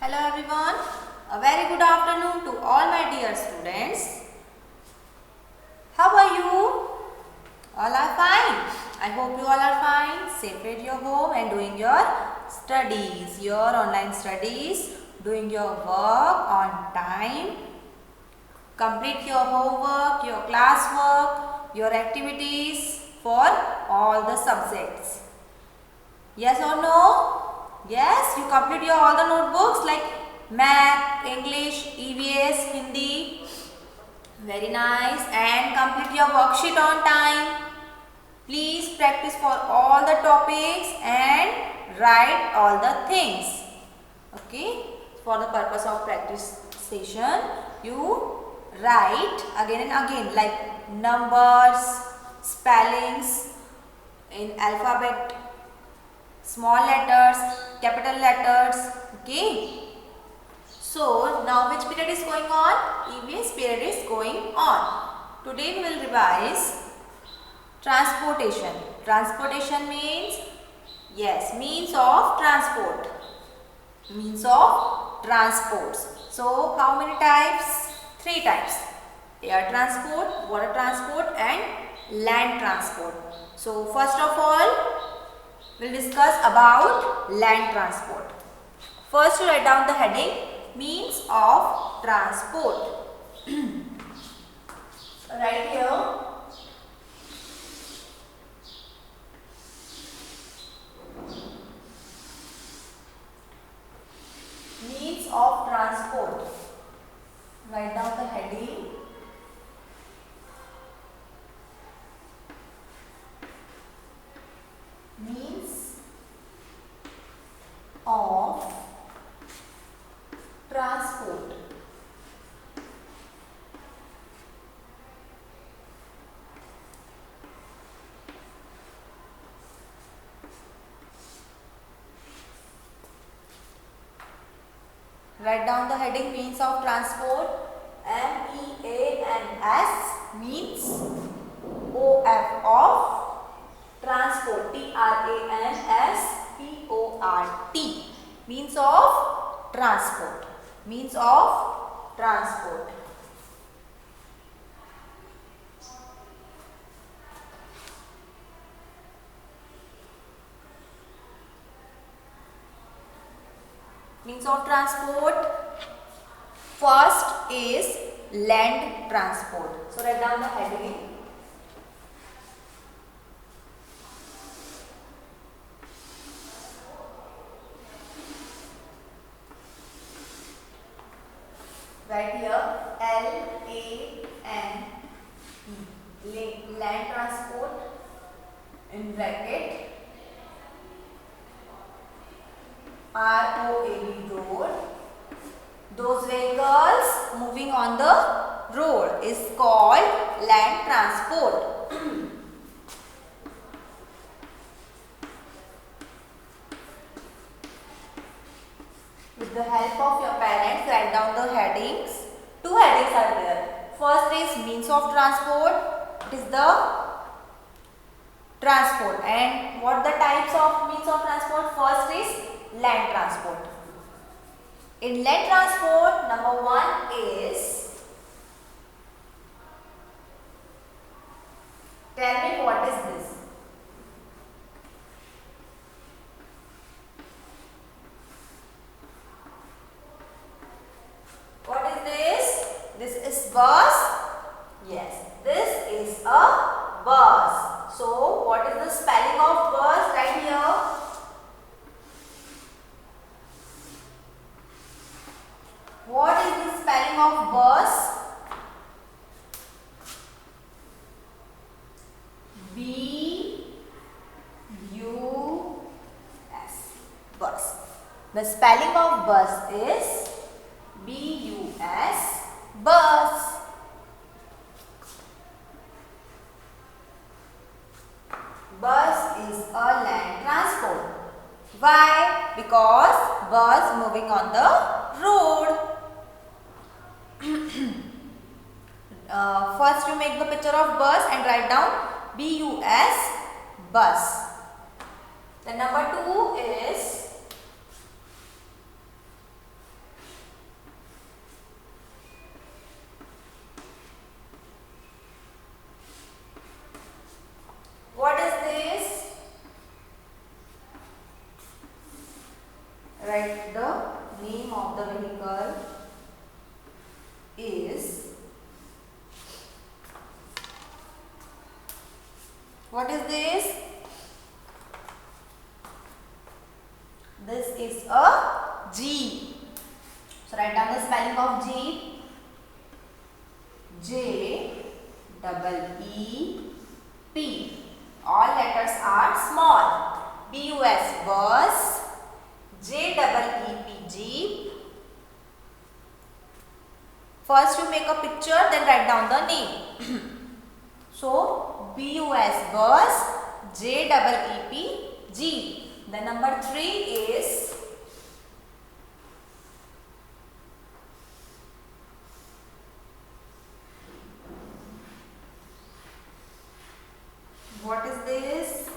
Hello everyone, a very good afternoon to all my dear students. How are you? All are fine. I hope you all are fine, safe at your home and doing your studies, your online studies, doing your work on time. Complete your homework, your classwork, your activities for all the subjects. Yes or no? Yes, you complete your all the notebooks like math, English, EVS, Hindi. Very nice. And complete your worksheet on time. Please practice for all the topics and write all the things. Okay. For the purpose of practice session, you write again and again like numbers, spellings in alphabet, small letters, capital letters. Okay. So now which period is going on? EVS period is going on. Today we will revise transportation. Transportation means, yes, means of transport. Means of transports. So how many types? 3 types. Air transport, water transport and land transport. So first of all, we'll discuss about land transport. First, you write down the heading, means of transport. Right here. Means of transport. Write down the heading. Means of transport. Write down the heading, means of transport. MEANS means OF of transport. TRANSPORT. Means of transport. Means of transport. Means of transport. First is land transport. So write down the heading. Right here, LAND, land transport in bracket, ROAD, road. Those vehicles moving on the road is called land transport. With the help of your parents, write down the headings. 2 headings are there. First is means of transport. It is the transport. And what the types of means of transport? First is land transport. In land transport, number 1 is, tell me what is this? What is this? This is bus. Yes, this is a bus. So, what is the spelling of bus right here? What is the spelling of bus? B-U-S. Bus. The spelling of bus is B-U-S. Bus. Bus is a land transport. Why? Because bus moving on the road. First you make the picture of bus and write down BUS, bus. Then number 2 is write the name of the vehicle is, what is this? This is a Jeep. So write down the spelling of Jeep. J-E-E-P. All letters are small. B-U-S, bus. J-E-E-P, Jeep. First you make a picture, then write down the name. So B-U-S, bus. J-E-E-P, Jeep. The number 3 is what is this?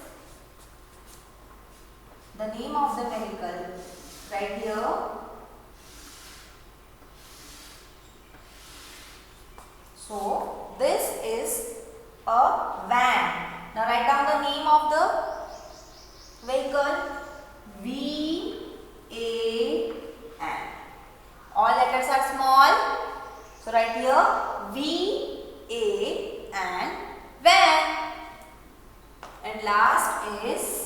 The name of the vehicle right here. So this is a van. Now write down the name of the vehicle. V-A-N. All letters are small. So write here V-A-N, van. And last is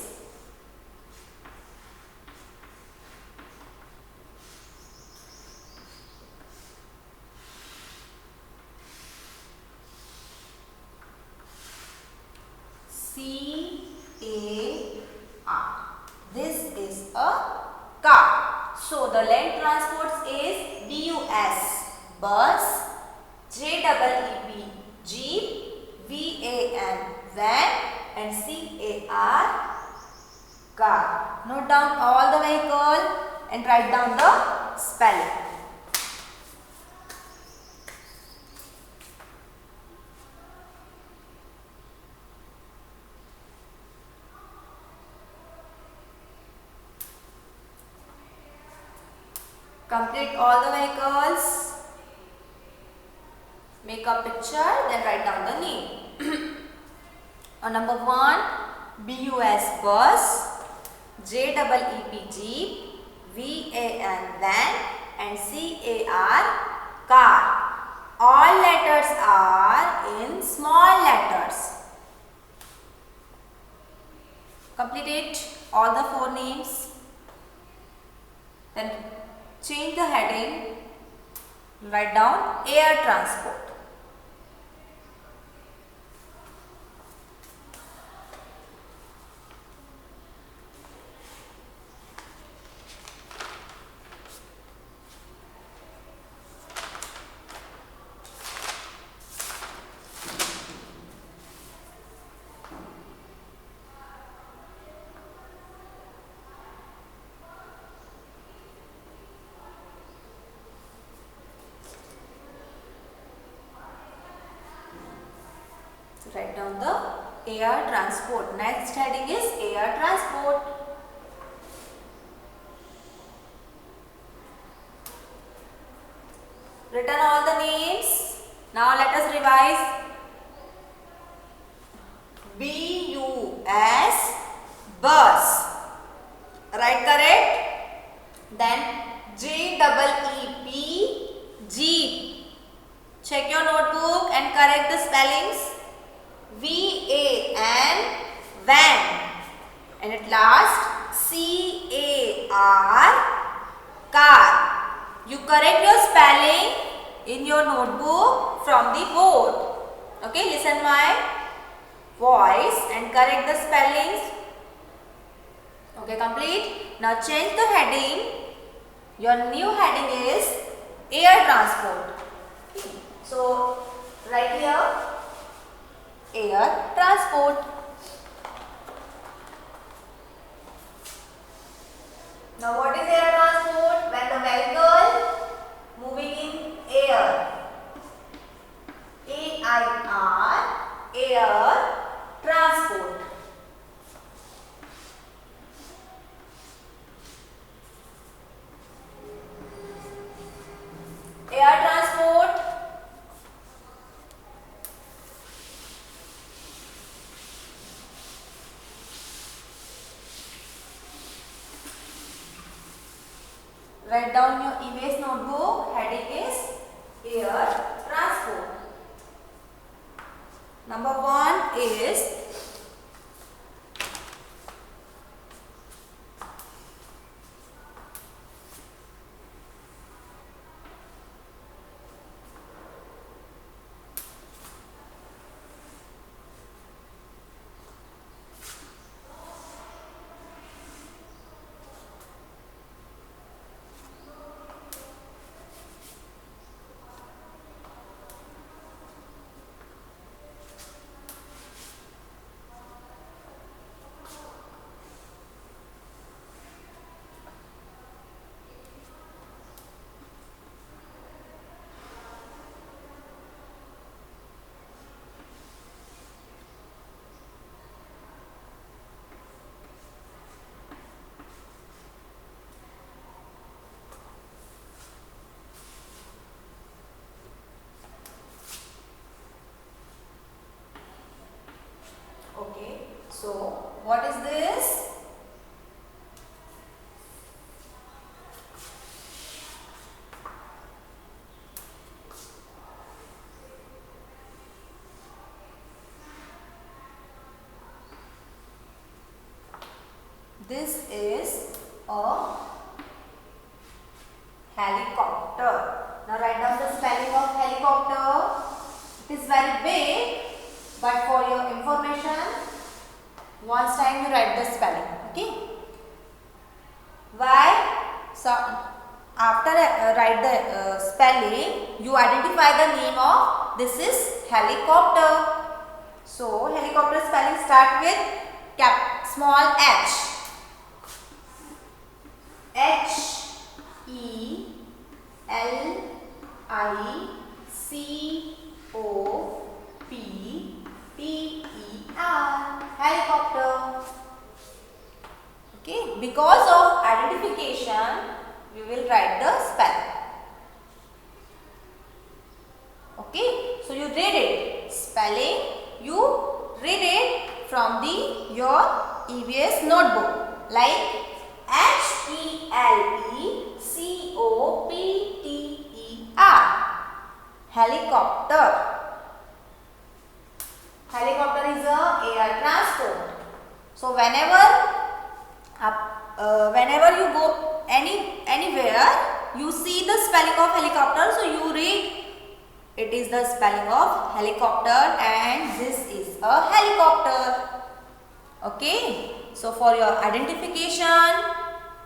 C-A-R. This is a car. So the land transports is B-U-S, bus. J-E-E-P, Jeep. V-A-N, van. And C-A-R, car. Note down all the vehicle and write down the spelling. Complete all the vehicles. Make a picture, then write down the name. Number 1, B-U-S, bus. J-E-E-P, Jeep. V-A-N, van. And C-A-R, car. All letters are in small letters. Complete it, all the 4 names. Then change the heading. Write down air transport. Write down the air transport. Next heading is air transport. Written all the names. Now let us revise. B-U-S, bus. Right, correct? Then J-E-E-P, Jeep. Check your notebook and correct the spellings. V-A-N, van. And at last C-A-R, car. You correct your spelling in your notebook from the board. Okay, listen my voice and correct the spellings. Okay, complete. Now change the heading. Your new heading is air transport. So right here, air transport. Now what is air transport? When the vehicle moving in air. A-I-R, air transport. Air transport. Write down your EVS notebook. Heading is air transport. Number 1 is okay. So what is this? This is a helicopter. Now write down the spelling of helicopter. It is very big, but for your information, once time you write the spelling. Okay. Why? So after write the spelling, you identify the name of this is helicopter. So helicopter spelling start with small h. Helicopter. Helicopter. Okay, because of identification, we will write the spelling. Okay, so you read it. Spelling, you read it from your EVS notebook. Like helicopter. Helicopter. Helicopter is a air transport. So whenever you go anywhere, you see the spelling of helicopter. So you read it is the spelling of helicopter, and this is a helicopter. Okay. So for your identification,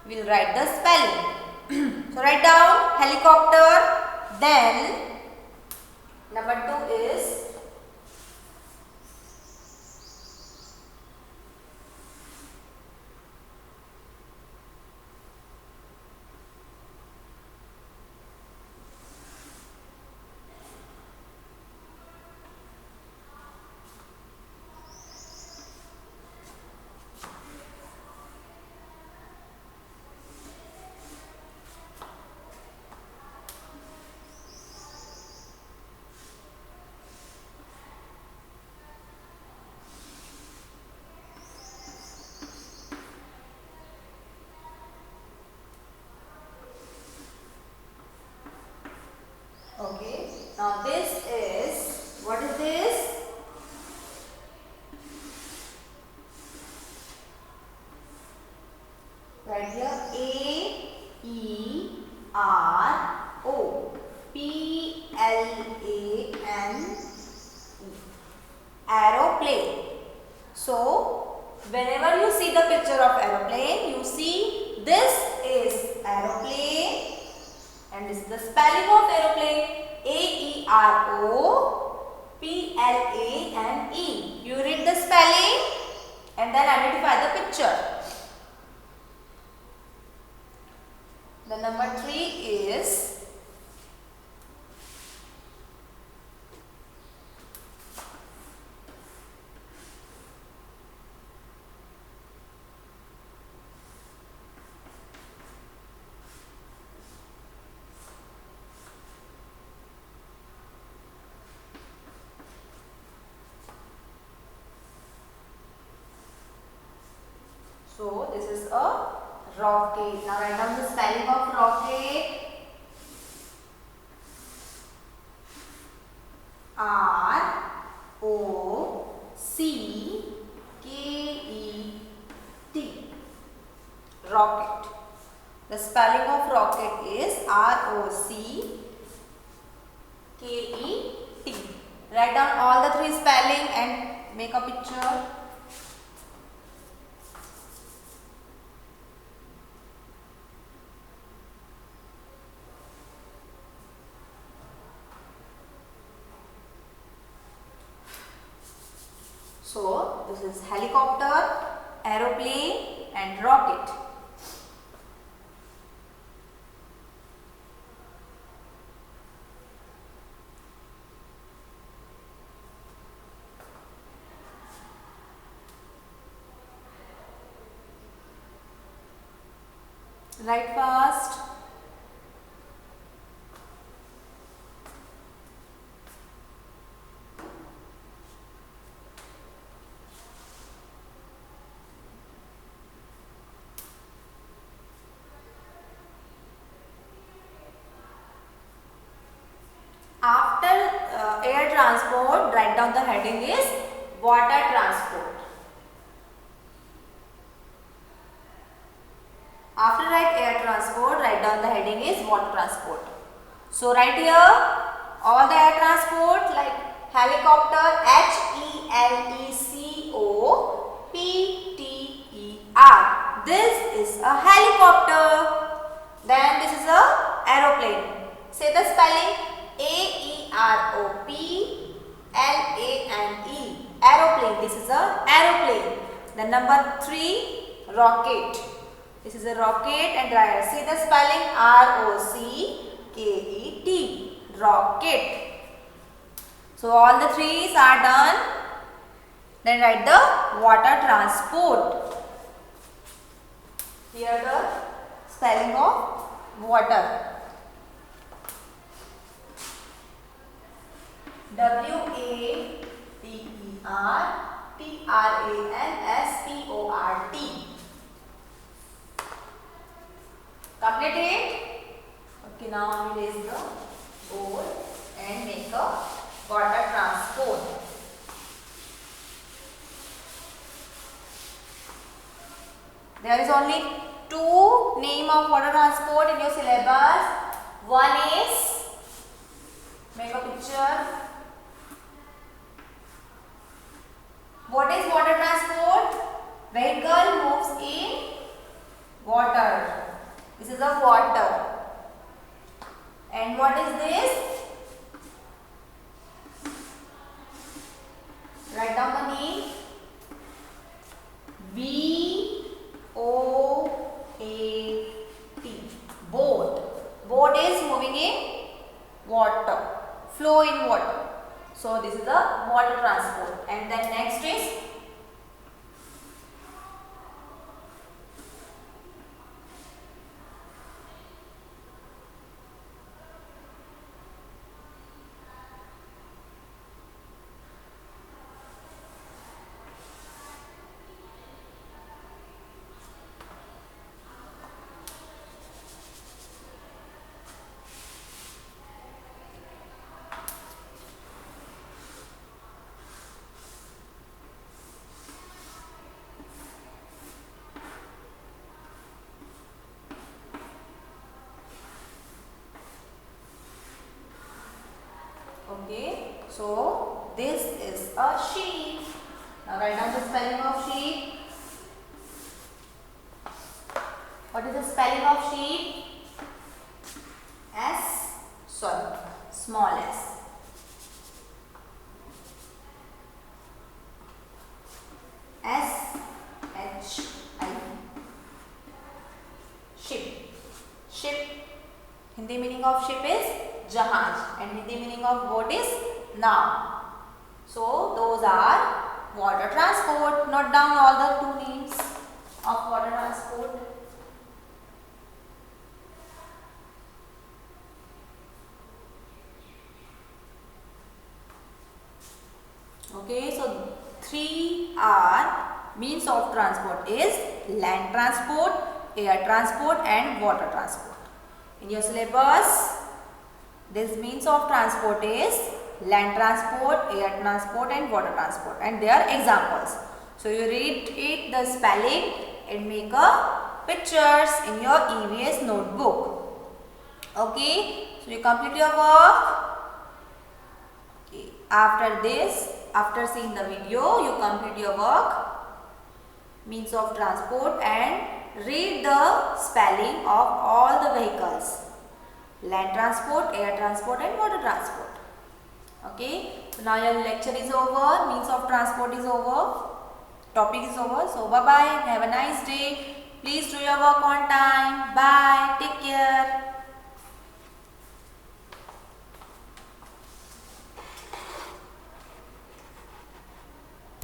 we'll write the spelling. So write down helicopter. Then number 2 is okay. Now this is, what is this? Right here, AERO, PLANE, aeroplane. So whenever you see the picture of aeroplane, you see this is aeroplane, and this is the spelling of aeroplane. AEROPLANE. You read the spelling and then identify the picture. The number 3 is so this is a Rocket. Now write down the spelling of rocket. R-O-C-K-E-T. Rocket. The spelling of rocket is R-O-C-K-E-T. Write down all the three spelling and make a picture. So this is helicopter, aeroplane and rocket. Write fast. After air transport, write down the heading is water transport. After write air transport, write down the heading is water transport. So write here all the air transport like helicopter, Helicopter. This is a helicopter. Then this is a aeroplane. Say the spelling. A-E-R-O-P-L-A-N-E. Aeroplane. This is a aeroplane. Then number 3, rocket. This is a rocket and see the spelling R-O-C-K-E-T. Rocket. So all the threes are done. Then write the water transport. Here the spelling of water. W-A-T-E-R-T-R-A-N-S-P-O-R-T. Completed? Okay, now we raise the board and make a water transport. There is only 2 name of water transport in your syllabus. One is, make a picture. What is water transport? Vehicle moves in water. This is a water. And what is this? Write down the name. B-O-A-T. Boat. Boat is moving in water. Flow in water. So this is the water transport. And then next is okay. So this is a sheep. Now write down the spelling of sheep. What is the spelling of sheep? Small s. S-H-I. Ship. Ship. Hindi meaning of ship is jahaj and Hindi meaning of boat is now. So those are water transport. Note down all the 2 names of water transport. Okay, so 3 are means of transport is land transport, air transport and water transport. In your syllabus, this means of transport is land transport, air transport and water transport, and they are examples. So you read it, the spelling, and make a pictures in your EVS notebook. Okay, so you complete your work. Okay. After this, after seeing the video, you complete your work, means of transport, and read the spelling of all the vehicles: land transport, air transport and water transport. Okay, so now your lecture is over, means of transport is over, topic is over. So bye bye, have a nice day. Please do your work on time. Bye, take care.